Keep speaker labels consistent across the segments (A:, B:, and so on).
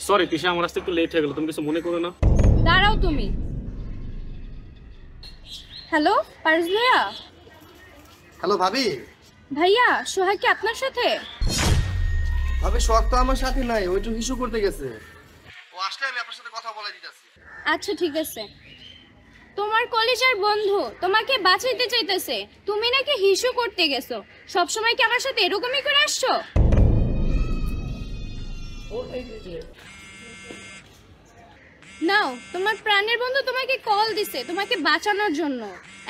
A: Sorry Tisha, আমার আসতে একটু লেট হয়ে গেল, তুমি কিছু মনে করো না।
B: দাঁড়াও তুমি। হ্যালো পারস ভাইয়া।
C: হ্যালো ভাবি।
B: ভাইয়া সোহাগ কি আপনার সাথে?
C: ভাবি শখ তো আমার সাথে নাই, ওই একটু হিসু করতে গেছে। ও আসলে আমি আপনার সাথে কথা বলে দিতেছি।
B: আচ্ছা ঠিক আছে। তোমার কলেজের বন্ধু তোমাকে বাঁচাইতে চাইতেছে, তুমি নাকি হিসু করতে গেছো। সব সময় কি আমার সাথে এরকমই করে আসছো? নাও, তোমার প্রাণের বন্ধু তোমাকে কল দিছে তোমাকে বাঁচানোর জন্য।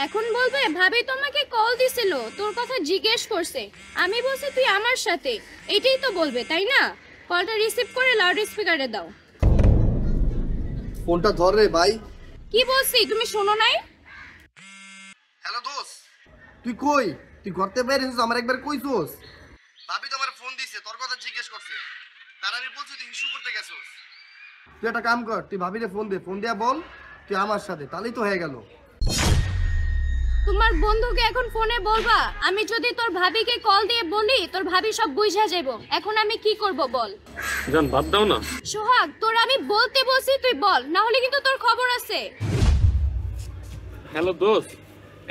B: এখন বলবে ভাবি তোমাকে কল দিছিল, তোর কথা জিজ্ঞেস করছে, আমি বলছি তুই আমার সাথে, এটাই তো বলবে তাই না? কলটা রিসিভ করে লাউড স্পিকারে দাও।
C: ফোনটা ধর রে ভাই।
B: কি বলছি তুমি শোনো নাই?
C: হ্যালো দোস্ত, তুই কই? তুই ঘরতে বাইরে এসেছিস, আমার একবার কইছস? ভাবি তোমার ফোন দিছে, তোর কথা জিজ্ঞেস করছে, তার আমি বলছি তুই হিসু করতে গেছস। তুই একটা কাম কর, তুই ভাবিরে ফোন দে, ফোন দিয়া বল তুই আমার সাথে, তাহলেই তো হয়ে গেল।
B: তোমার বন্ধুকে এখন ফোনে বলবা আমি যদি তোর ভাবিকে কল দিয়ে বলি তোর ভাবি সব বুঝা যাইবো। এখন আমি কি করব বল?
A: জান বাদ দাও না।
B: সোহাগ তোর আমি বলতে বলছি তুই বল, না হলে কিন্তু তোর খবর আছে।
A: হ্যালো দোস্ত,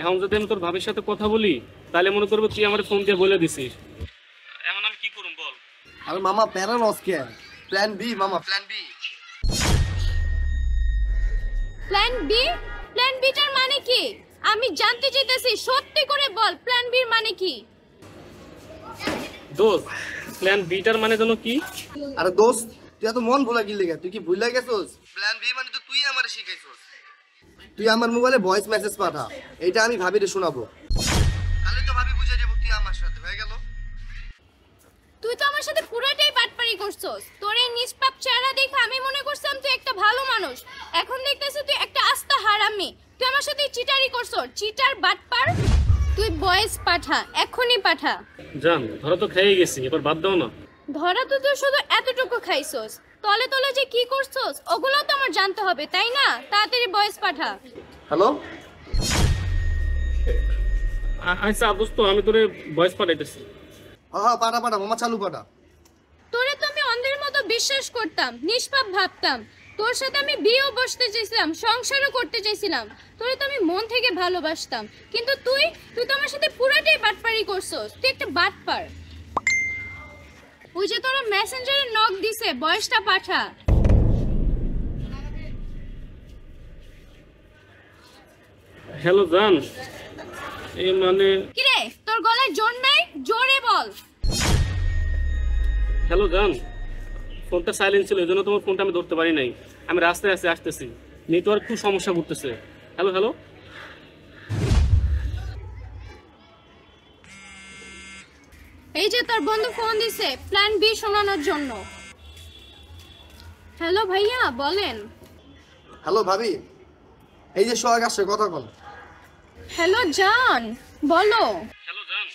A: এখন যদি আমি তোর ভাবির সাথে কথা বলি তাহলে মনে করবো তুই আমার ফোন দিয়ে বলে দিছিস। এখন আমি কি করুম বল?
C: আরে মামা প্যারা লস কে, প্ল্যান বি মামা, plan B.
B: Plan B? Plan বিটার মানে কি আমি জানতে চাইতেছি, সত্যি করে বল প্ল্যান বির মানে কি?
A: দোস্ত প্ল্যান বিটার মানে জানো কি?
C: আরে দোস্ত তুই এত মন ভুলা গিলি তুই কি ভুলা গেছস? প্ল্যান বি মানে তো তুই আমারে শিখাইছস। তুই আমার মোবাইলে ভয়েস মেসেজ পাঠা, এইটা আমি ভাবিরে শোনাবো, তাহলে তো ভাবি বুঝে যাবো তুই আমার সাথে হয়ে গেল।
B: তুই তো আমার সাথে পুরোটাই বাটপারি করছস। তোর এই নিষ্পাপ চেহারা দেখে আমি মনে করছিলাম তুই একটা ভালো মানুষ, এখন দেখতেছি তুই একটা আস্তা হারামি। তুই আমার সাথে চিটারি করছস, চিটার বাটপার। তুই ভয়েস পাঠা, এখনই পাঠা।
A: জান ধরো তো খেয়ে গেছি, এবার বাদ দাও না।
B: ধরা তো তুই শুধু এতটুকু খাইছস, তলে তলে যে কি করছস ওগুলো তো আমার জানতে হবে তাই না? তাড়াতাড়ি ভয়েস পাঠা।
C: হ্যালো।
A: আচ্ছা দোস্ত, আমি তোরে ভয়েস পাঠাইতেছি।
C: হ্যাঁ পাঠা পাঠা মামা, চালু পাঠা।
B: তোরে তো আমি অন্ধের মতো বিশ্বাস করতাম, নিষ্পাপ ভাবতাম। তোর সাথে আমি বিয়েও বসতে চাইছিলাম, সংসারও করতে চাইছিলাম, তোরে তো আমি মন থেকে ভালোবাসতাম। কিন্তু তুই তুই তো আমার সাথে পুরাটাই বাটপারি করছস, তুই একটা বাটপার। ওই যে তোরা মেসেঞ্জারে নক দিছে, বয়সটা পাঠা।
A: হ্যালো জান, এই মানে
B: কিরে তোর গলায় জোর নাই, জোরে বল।
A: হ্যালো জান, ফোনটা সাইলেন্ট ছিল এই জন্য তোমার ফোনটা আমি ধরতে পারি নাই। আমি রাস্তায় আসতেছি, নেটওয়ার্ক খুব সমস্যা করতেছে। Hello hello.
B: এই যে তোর বন্ধু ফোন দিছে প্ল্যান বি শোনানোর জন্য। হ্যালো ভাইয়া বলেন।
C: হ্যালো ভাবি, এই যে সোহাগ আসছে, কথা বল।
B: হ্যালো জান বলো।
A: হ্যালো জান,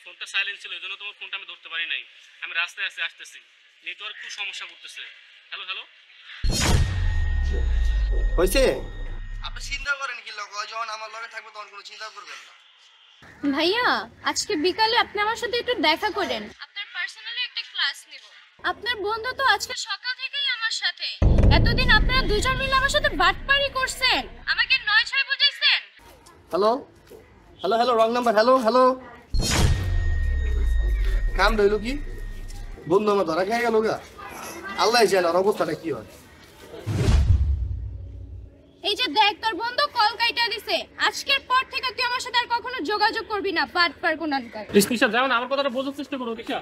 A: ফোনটা সাইলেন্ট ছিল এই জন্য তোমার ফোনটা আমি ধরতে পারি নাই। আমি রাস্তায় আসতেছি, নেটওয়ার্ক খুব সমস্যা করতেছে। Hello hello.
C: হয়েছে? আপনি চিন্তা করেন কি লোক, যখন আমার লগে থাকবে তখন কোনো চিন্তা করবেন না।
B: ভাইয়া আজকে বিকালে আপনি আমার সাথে একটু দেখা করেন, আপনার পার্সোনালি একটা ক্লাস নিব। আপনার বন্ধু তো আজকে সকাল থেকেই আমার সাথে, এতদিন আপনারা দুজন মিলে আমার সাথে বাটপারি করছেন, আমাকে ৯-৬ বুঝাইছেন।
C: Hello hello hello, wrong number. Hello hello, কাম রইল কি? বন্ধু আমার ধরা খেয়ে গেল গা, আল্লাহ জানে ওর অবস্থাটা কি হয়।
B: এই যে দেখ তোর বন্ধু কল কাইটা দিছে, আজকের পর থেকে তুই আমার সাথে আর কখনো যোগাযোগ করবি না, বাটপার কোনানকার।
A: তিশা যাও না, আমার কথাটা বোঝার চেষ্টা করো তিশা।